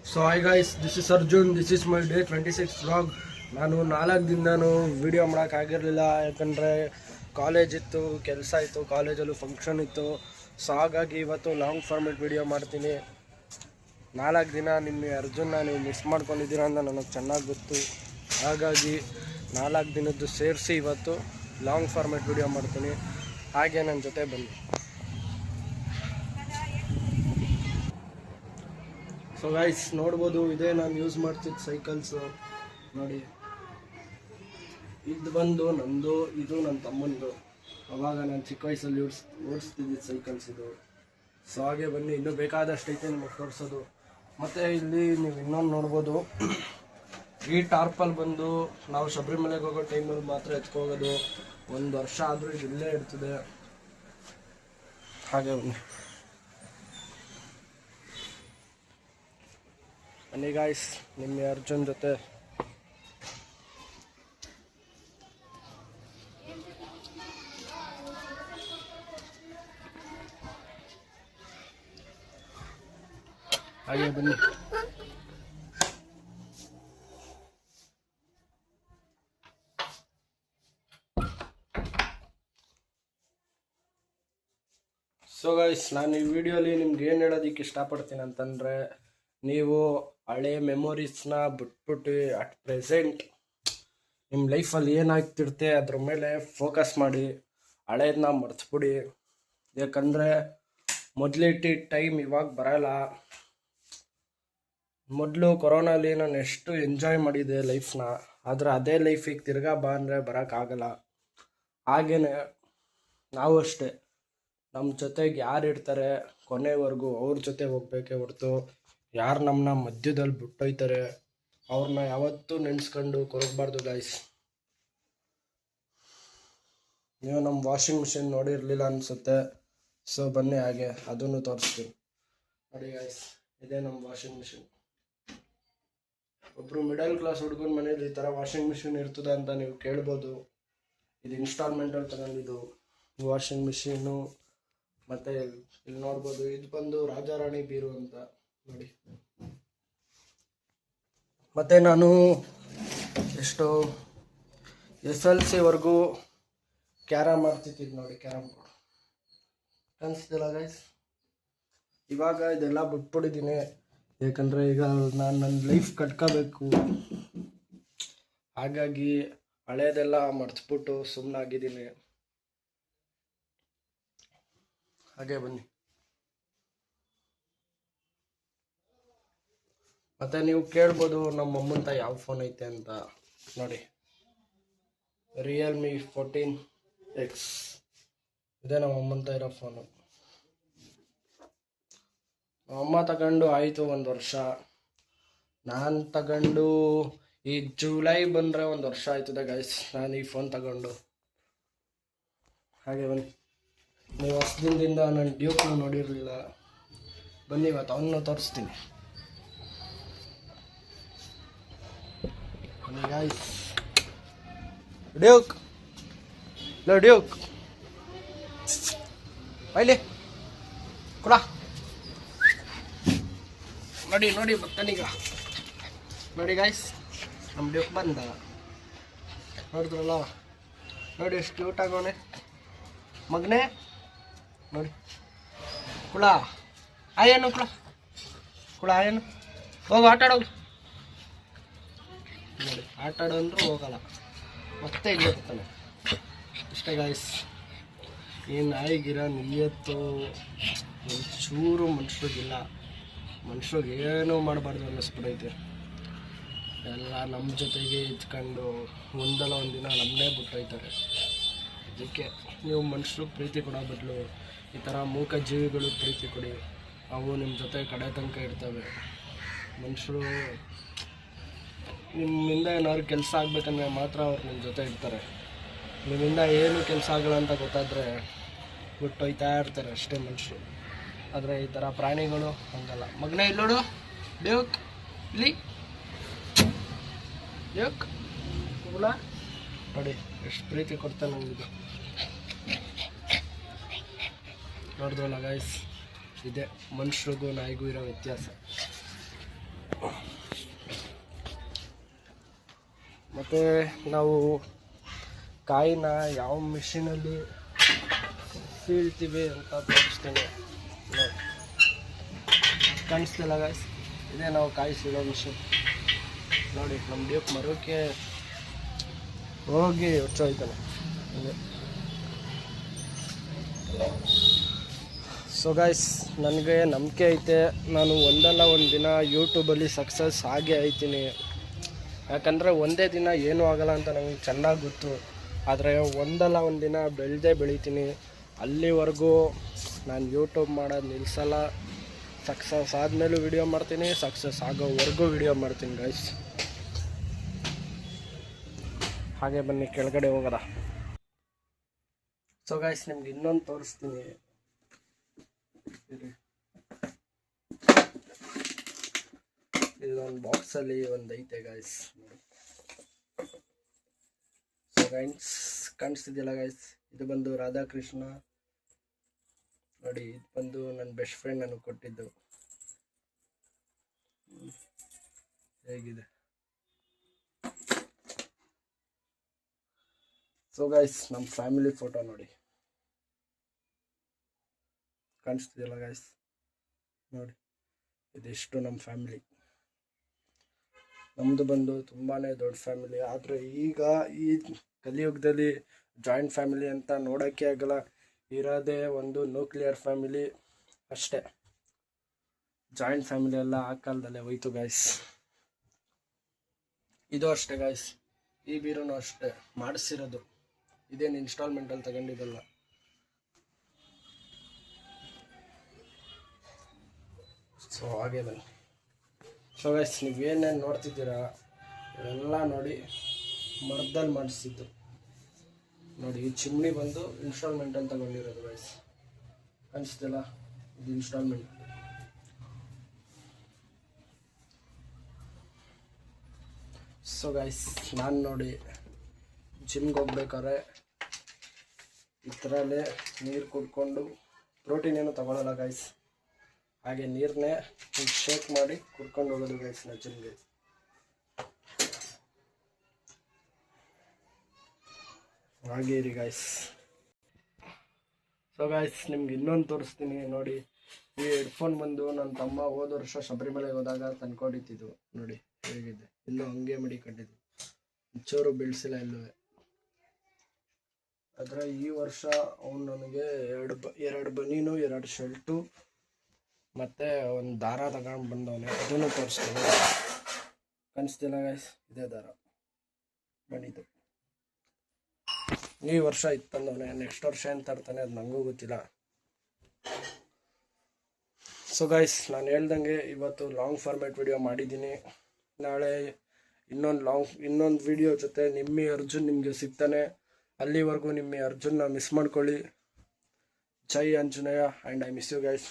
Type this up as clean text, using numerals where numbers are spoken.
So hi guys, this is Arjun. This is my day 26 vlog. ನಾನು 4 ದಿನನೂ video ಮಾಡೋಕ್ಕಾಗಿರಲಿಲ್ಲ, ಯಾಕಂದರೆ college ಇತ್ತು, ಕೆಲಸ ಇತ್ತು, ಕಾಲೇಜಲ್ಲೂ ಫಂಕ್ಷನ್ ಇತ್ತು. ಸೊ ಹಾಗಾಗಿ ಇವತ್ತು ಲಾಂಗ್ ಫಾರ್ಮೆಟ್ ವಿಡಿಯೋ ಮಾಡ್ತೀನಿ. 4 ದಿನ ನಿಮ್ಮ ಅರ್ಜುನ್ನ ನೀವು ಮಿಸ್ ಮಾಡ್ಕೊಂಡಿದ್ದೀರಾ ಅಂತ ನನಗೆ ಚೆನ್ನಾಗಿ ಗೊತ್ತು. ಹಾಗಾಗಿ 4 ದಿನದ್ದು ಸೇರಿಸಿ ಇವತ್ತು ಲಾಂಗ್ ಫಾರ್ಮೆಟ್ ವಿಡಿಯೋ ಮಾಡ್ತೀನಿ. ಹಾಗೆ ನನ್ನ ಜೊತೆ ಬನ್ನಿ. ಸೊ ಗೈಸ್ ನೋಡ್ಬೋದು, ಇದೇ ನಾನು ಯೂಸ್ ಮಾಡ್ತಿದ್ದ ಸೈಕಲ್ಸು ನೋಡಿ. ಇದು ಬಂದು ನಂದು, ಇದು ನನ್ನ ತಮ್ಮಂದು. ಅವಾಗ ನಾನು ಚಿಕ್ಕ ವಯಸ್ಸಲ್ಲಿ ಓಡಿಸ್ತಿದ್ದಿದ್ದು ಸೈಕಲ್ಸ್ ಇದು. ಸೊ ಹಾಗೆ ಬನ್ನಿ, ಇನ್ನೂ ಬೇಕಾದಷ್ಟು ಐತೆ ನಿಮಗೆ ತೋರಿಸೋದು. ಮತ್ತು ಇಲ್ಲಿ ನೀವು ಇನ್ನೊಂದು ನೋಡ್ಬೋದು, ಈ ಟಾರ್ಪಲ್ ಬಂದು ನಾವು ಶಬರಿಮಲೆಗೆ ಹೋಗೋ ಟೈಮಲ್ಲಿ ಮಾತ್ರ ಎತ್ಕೋಗೋದು. 1 ವರ್ಷ ಆದರೂ ಇದು ಇಲ್ಲೇ ಇರ್ತದೆ. ಹಾಗೆ ಬನ್ನಿ ಗಾಯ್ಸ್, ನಿಮ್ಮ ಅರ್ಜುನ್ ಜೊತೆ ಹಾಗೆ ಬನ್ನಿ. ಸೊ ಗೈಸ್, ನಾನು ಈ ವಿಡಿಯೋಲಿ ನಿಮ್ಗೆ ಏನು ಹೇಳೋದಕ್ಕೆ ಇಷ್ಟಪಡ್ತೀನಿ ಅಂತಂದರೆ, ನೀವು ಹಳೆ ಮೆಮೊರೀಸ್ನ ಬಿಟ್ಬಿಟ್ಟು ಅಟ್ ಪ್ರೆಸೆಂಟ್ ನಿಮ್ಮ ಲೈಫಲ್ಲಿ ಏನಾಗ್ತಿರುತ್ತೆ ಅದ್ರ ಮೇಲೆ ಫೋಕಸ್ ಮಾಡಿ, ಹಳೇದನ್ನ ಮರ್ತ್ಬಿಡಿ. ಯಾಕಂದರೆ ಮೊದಲಿಟ್ಟಿದ್ದ ಟೈಮ್ ಇವಾಗ ಬರೋಲ್ಲ. ಮೊದಲು ಕೊರೋನಲ್ಲಿ ನಾನು ಎಷ್ಟು ಎಂಜಾಯ್ ಮಾಡಿದೆ ಲೈಫ್ನ, ಆದರೆ ಅದೇ ಲೈಫಿಗೆ ತಿರ್ಗಾ ಬಾ ಅಂದರೆ ಬರೋಕ್ಕಾಗಲ್ಲ. ಹಾಗೆಯೇ ನಾವು ಅಷ್ಟೇ, ನಮ್ಮ ಜೊತೆಗೆ ಯಾರು ಇರ್ತಾರೆ ಕೊನೆವರೆಗೂ ಅವ್ರ ಜೊತೆ ಹೋಗ್ಬೇಕೇ ಹೊರತು ಯಾರು ನಮ್ಮನ್ನ ಮಧ್ಯದಲ್ಲಿ ಬಿಟ್ಟೋಯ್ತಾರೆ ಅವ್ರನ್ನ ಯಾವತ್ತೂ ನೆನೆಸ್ಕೊಂಡು ಕೊರಗಬಾರ್ದು ಗೈಸ್. ನೀವು ನಮ್ಮ ವಾಷಿಂಗ್ ಮಿಷಿನ್ ನೋಡಿರಲಿಲ್ಲ ಅನಿಸುತ್ತೆ. ಸೊ ಬನ್ನಿ, ಹಾಗೆ ಅದನ್ನು ತೋರಿಸ್ತೀನಿ ನೋಡಿ ಗೈಸ್. ಇದೇ ನಮ್ಮ ವಾಷಿಂಗ್ ಮಿಷಿನ್. ಒಬ್ಬರು ಮಿಡಲ್ ಕ್ಲಾಸ್ ಹುಡುಗನ ಮನೇಲಿ ಈ ಥರ ವಾಷಿಂಗ್ ಮಿಷಿನ್ ಇರ್ತದೆ ಅಂತ ನೀವು ಕೇಳ್ಬೋದು. ಇದು ಇನ್ಸ್ಟಾಲ್ಮೆಂಟಲ್ಲಿ ತಗೊಂಡಿದ್ದು ವಾಷಿಂಗ್ ಮಿಷಿನ್ನು. ಮತ್ತು ಇಲ್ಲಿ ನೋಡ್ಬೋದು, ಇದು ಬಂದು ರಾಜಾರಾಣಿ ಬೀರು ಅಂತ ನೋಡಿ. ಮತ್ತು ನಾನು ಎಷ್ಟು SLC ಕ್ಯಾರಮ್ ಆಡ್ತಿದ್ದಿದ್ದು ನೋಡಿ. ಕ್ಯಾರಮ್ ಬೋರ್ಡ್ ಕಾಣಿಸ್ತಿಲ್ಲ ಗೈಸ್. ಇವಾಗ ಇದೆಲ್ಲ ಬಿಟ್ಬಿಟ್ಟಿದ್ದೀನಿ, ಯಾಕಂದರೆ ಈಗ ನಾನು ನನ್ನ ಲೈಫ್ ಕಟ್ಕೋಬೇಕು. ಹಾಗಾಗಿ ಹಳೇದೆಲ್ಲ ಮರ್ತ್ಬಿಟ್ಟು ಸುಮ್ಮನಾಗಿದ್ದೀನಿ. ಹಾಗೆ ಬನ್ನಿ. ಮತ್ತು ನೀವು ಕೇಳ್ಬೋದು ನಮ್ಮ ಅಮ್ಮಂತ ಯಾವ ಫೋನ್ ಐತೆ ಅಂತ. ನೋಡಿ, Realme 14X ಇದೇ ನಮ್ಮ ಅಮ್ಮಂತ ಇರೋ ಫೋನು. ಅಮ್ಮ ತಗೊಂಡು ಆಯಿತು 1 ವರ್ಷ. ನಾನು ತಗೊಂಡು ಈ ಜುಲೈ ಬಂದರೆ 1 ವರ್ಷ ಆಯ್ತದೆ ಗೈಸ್ ನಾನು ಈ ಫೋನ್ ತಗೊಂಡು. ಹಾಗೆ ಬನ್ನಿ, ನೀವು ಹೊಸದಿಂದ ನಾನು ಡ್ಯೂಕ್ನು ನೋಡಿರಲಿಲ್ಲ. ಬನ್ನಿ, ಇವತ್ತು ಅವನ್ನ ತೋರಿಸ್ತೀನಿ ಬನ್ನಿ ಗೈಸ್. ಡ್ಯೂಕ್ ಡ್ಯೂಕ್ ಬೈಲಿ ಕುಳ ನೋಡಿ ನೋಡಿ ಬರ್ತಾನೀಗ. ನೋಡಿ ಗಾಯ್ಸ್, ನಮ್ಮ ಡ್ಯೂಕ್ ಬಂದ. ನೋಡಿದ್ರಲ್ಲ, ನೋಡಿ ಎಷ್ಟು ಕ್ಯೂಟ್ ಆಗೋನೆ ಮಗನೇ. ನೋಡಿ ಕುಳ ಆಯೇನು, ಕುಳ ಆಯೇನು, ಹೋಗು ಆಟಾಡೋದು. ನೋಡಿ ಆಟಾಡೋ ಅಂದ್ರೂ ಹೋಗಲ್ಲ, ಮತ್ತೆ ಇಲ್ಲೇ ಬರ್ತಾನೆ. ಇಷ್ಟೇ ಗಾಯ್ಸ್. ಈ ನಾಯಿಗಿರ ನಿಯತ್ತು ಒಂಚೂರು ಮನುಷ್ಯರಿಗಿಲ್ಲ. ಮನುಷ್ಯರಿಗೆ ಏನೂ ಮಾಡಬಾರ್ದು ಅನ್ನಿಸ್ಬಿಡೈತೆ. ಎಲ್ಲ ನಮ್ಮ ಜೊತೆಗೆ ಇದ್ಕೊಂಡು ಒಂದಲ್ಲ ಒಂದಿನ ನಮ್ಮನ್ನೇ ಬಿಟ್ಟೋಯ್ತಾರೆ. ಅದಕ್ಕೆ ನೀವು ಮನುಷ್ಯರು ಪ್ರೀತಿ ಕೊಡೋ ಬದಲು ಈ ಥರ ಮೂಕ ಜೀವಿಗಳು ಪ್ರೀತಿ ಕೊಡಿ. ಅವು ನಿಮ್ಮ ಜೊತೆ ಕಡೆ ತನಕ ಇರ್ತವೆ. ಮನುಷ್ಯರು ನಿಮ್ಮಿಂದ ಏನಾದ್ರು ಕೆಲಸ ಆಗಬೇಕಂದ್ರೆ ಮಾತ್ರ ಅವ್ರು ನಿಮ್ಮ ಜೊತೆ ಇರ್ತಾರೆ. ನಿಮ್ಮಿಂದ ಏನು ಕೆಲಸ ಆಗಲ್ಲ ಅಂತ ಗೊತ್ತಾದರೆ ಬಿಟ್ಟೊಯ್ತಾ ಇರ್ತಾರೆ ಅಷ್ಟೇ ಮನುಷ್ಯರು. ಆದರೆ ಈ ಥರ ಪ್ರಾಣಿಗಳು ಹಂಗಲ್ಲ. ಮಗನೇ ಇಲ್ಲೋಡು ಡ್ಯೂಕ್, ಇಲ್ಲಿ ಡ್ಯೂಕ್ ನೋಡಿ ಎಷ್ಟು ಪ್ರೀತಿ ಕೊಡ್ತಾನೆ ನಮಗಿದು. ನೋಡಿದ್ರಲ್ಲ ಗೈಸ್, ಇದೆ ಮನುಷ್ಯರಿಗೂ ನಾಯಿಗೂ ಇರೋ ವ್ಯತ್ಯಾಸ. ಮತ್ತು ನಾವು ಕಾಯಿನ ಯಾವ ಮಿಷಿನಲ್ಲಿ ಸೀಳ್ತೀವಿ ಅಂತ ತೋರಿಸ್ತೀನಿ. ಕಾಣಿಸ್ತಿಲ್ಲ ಗಾಯ್ಸ್, ಇದೇ ನಾವು ಕಾಯಿ ಸೀಳೋ ಮಿಷಿನ್ ನೋಡಿ. ನಮ್ಮ ಡ್ಯೂಕ್ ಮರೋಕ್ಕೆ ಹೋಗಿ ಹೊಚ್ಚೋಯ್ತಾನೆ ಹಂಗೆ. ಸೊ ಗಾಯ್ಸ್, ನನಗೆ ನಂಬಿಕೆ ಐತೆ ನಾನು ಒಂದಲ್ಲ ಒಂದು ದಿನ ಯೂಟ್ಯೂಬಲ್ಲಿ ಸಕ್ಸಸ್ ಆಗೇ ಆಯ್ತೀನಿ. ಯಾಕಂದರೆ ಒಂದೇ ದಿನ ಏನೂ ಆಗಲ್ಲ ಅಂತ ನನಗೆ ಚೆನ್ನಾಗಿ ಗೊತ್ತು. ಆದರೆ ಒಂದಲ್ಲ ಒಂದು ದಿನ ಬೆಳೀತೀನಿ. ಅಲ್ಲಿವರೆಗೂ ನಾನು ಯೂಟ್ಯೂಬ್ ಮಾಡೋದು ನಿಲ್ಲಿಸಲ್ಲ. ಸಕ್ಸಸ್ ಆದಮೇಲೂ ವಿಡಿಯೋ ಮಾಡ್ತೀನಿ, ಸಕ್ಸಸ್ ಆಗೋವರೆಗೂ ವಿಡಿಯೋ ಮಾಡ್ತೀನಿ ಗೈಸ್. ಹಾಗೆ ಬನ್ನಿ ಕೆಳಗಡೆ ಹೋಗೋದ. ಸೊ ಗೈಸ್, ನಿಮ್ಗೆ ಇನ್ನೊಂದು ತೋರಿಸ್ತೀನಿ. ಇದೊಂದು ಬಾಕ್ಸಲ್ಲಿ ಒಂದು ಐತೆ ಗೈಸ್. ಸೊ ಗೈಸ್, ಕಾಣಿಸ್ತಿದ್ಯಲ್ಲ ಗೈಸ್, ಇದು ಬಂದು ರಾಧಾಕೃಷ್ಣ ನೋಡಿ. ಇದು ಬಂದು ನನ್ನ ಬೆಸ್ಟ್ ಫ್ರೆಂಡ್ ನನಗೆ ಕೊಟ್ಟಿದ್ದು. ಹೇಗಿದೆ? ಸೊ ಗೈಸ್, ನಮ್ಮ ಫ್ಯಾಮಿಲಿ ಫೋಟೋ ನೋಡಿ, ಕಾಣಿಸ್ತಿದೆಯಲ್ಲ ಗೈಸ್ ನೋಡಿ. ಇದಿಷ್ಟು ನಮ್ಮ ಫ್ಯಾಮಿಲಿ. ನಮ್ಮದು ಬಂದು ತುಂಬಾ ದೊಡ್ಡ ಫ್ಯಾಮಿಲಿ. ಆದರೆ ಈಗ ಈ ಕಲಿಯುಗದಲ್ಲಿ ಜಾಯಿಂಟ್ ಫ್ಯಾಮಿಲಿ ಅಂತ ನೋಡೋಕ್ಕೆ ಆಗಲ್ಲ. ಇರೋದೇ ಒಂದು ನ್ಯೂಕ್ಲಿಯರ್ ಫ್ಯಾಮಿಲಿ ಅಷ್ಟೇ. ಜಾಯಿಂಟ್ ಫ್ಯಾಮಿಲಿ ಎಲ್ಲ ಆ ಕಾಲದಲ್ಲೇ ಹೋಯ್ತು ಗೈಸ್. ಇದು ಅಷ್ಟೇ ಗೈಸ್, ಈ ಬೀರೂ ಅಷ್ಟೇ ಮಾಡಿಸಿರೋದು. ಇದೇನು ಇನ್ಸ್ಟಾಲ್ಮೆಂಟಲ್ಲಿ ತಗೊಂಡಿದ್ದಲ್ಲ. ಸೊ ಹಾಗೆ ಬನ್ನಿ. ಸೊ ಗೈಸ್, ನೀವೇನೇನು ನೋಡ್ತಿದ್ದೀರಾ ಇವೆಲ್ಲ ನೋಡಿ ಮರದಲ್ಲಿ ಮಾಡಿಸಿದ್ದು ನೋಡಿ. ಈ ಚಿಮ್ನಿ ಬಂದು ಇನ್ಸ್ಟಾಲ್ಮೆಂಟಲ್ಲಿ ತಗೊಂಡಿರೋದು ಗೈಸ್. ಅನಿಸ್ತಿಲ್ಲ, ಇದು ಇನ್ಸ್ಟಾಲ್ಮೆಂಟ್. ಸೊ ಗೈಸ್, ನಾನು ನೋಡಿ ಜಿಮ್ಗೆ ಹೋಗ್ಬೇಕಾದ್ರೆ ಈ ಥರಲ್ಲೇ ನೀರು ಕುಡ್ಕೊಂಡು, ಪ್ರೋಟೀನ್ ಏನು ತಗೊಳ್ಳಲ್ಲ ಗೈಸ್, ಹಾಗೆ ನೀರನ್ನೇ ಶೇಕ್ ಮಾಡಿ ಕುಡ್ಕೊಂಡು ಹೋಗೋದು ಗೈಸ್ ನಾ ಜಿಮ್ಗೆ. ಹಾಗೆ ಇರಿ ಗೈಸ್. ಸೊ ಗೈಸ್, ನಿಮ್ಗೆ ಇನ್ನೊಂದು ತೋರಿಸ್ತೀನಿ ನೋಡಿ. ಈ ಹೆಡ್ಫೋನ್ ಬಂದು ನನ್ನ ತಮ್ಮ ಹೋದ ವರ್ಷ ಶಬರಿಮಲೆಗೆ ಹೋದಾಗ ತಂದ್ಕೊಂಡಿದ್ದು ನೋಡಿ. ಹೇಗಿದೆ? ಇನ್ನೂ ಹಂಗೆ ಮಡಿಕೊಂಡಿದ್ದು, ಚೂರು ಬೀಳ್ಸಿಲ್ಲ ಎಲ್ಲೂ. ಆದರೆ ಈ ವರ್ಷ ಅವನು ನನಗೆ ಎರಡು ಬನೀನು, 2 ಶರ್ಟು ಮತ್ತು ಒಂದು ದಾರ ತಗೊಂಡು ಬಂದವನೇ. ಅದನ್ನು ತೋರಿಸ್ತೀನಿ. ಕಾಣಿಸ್ತಿಲ್ಲ ಗೈಸ್, ಇದೇ ದಾರ ಬನ್ನಿದ್ದು. ಈ ವರ್ಷ ತಂದವನೇ. ನೆಕ್ಸ್ಟ್ ವರ್ಷ ಏನು ತರ್ತಾನೆ ಅದು ನನಗೂ ಗೊತ್ತಿಲ್ಲ. ಸೊ ಗೈಸ್, ನಾನು ಹೇಳ್ದಂಗೆ ಇವತ್ತು ಲಾಂಗ್ ಫಾರ್ಮ್ಯಾಟ್ ವಿಡಿಯೋ ಮಾಡಿದ್ದೀನಿ. ನಾಳೆ ಇನ್ನೊಂದು ವಿಡಿಯೋ ಜೊತೆ ನಿಮ್ಮಿ ಅರ್ಜುನ್ ನಿಮಗೆ ಸಿಗ್ತಾನೆ. ಅಲ್ಲಿವರೆಗೂ ನಿಮ್ಮಿ ಅರ್ಜುನ್ನ ಮಿಸ್ ಮಾಡ್ಕೊಳ್ಳಿ. ಜೈ Anjaneya and I miss you guys.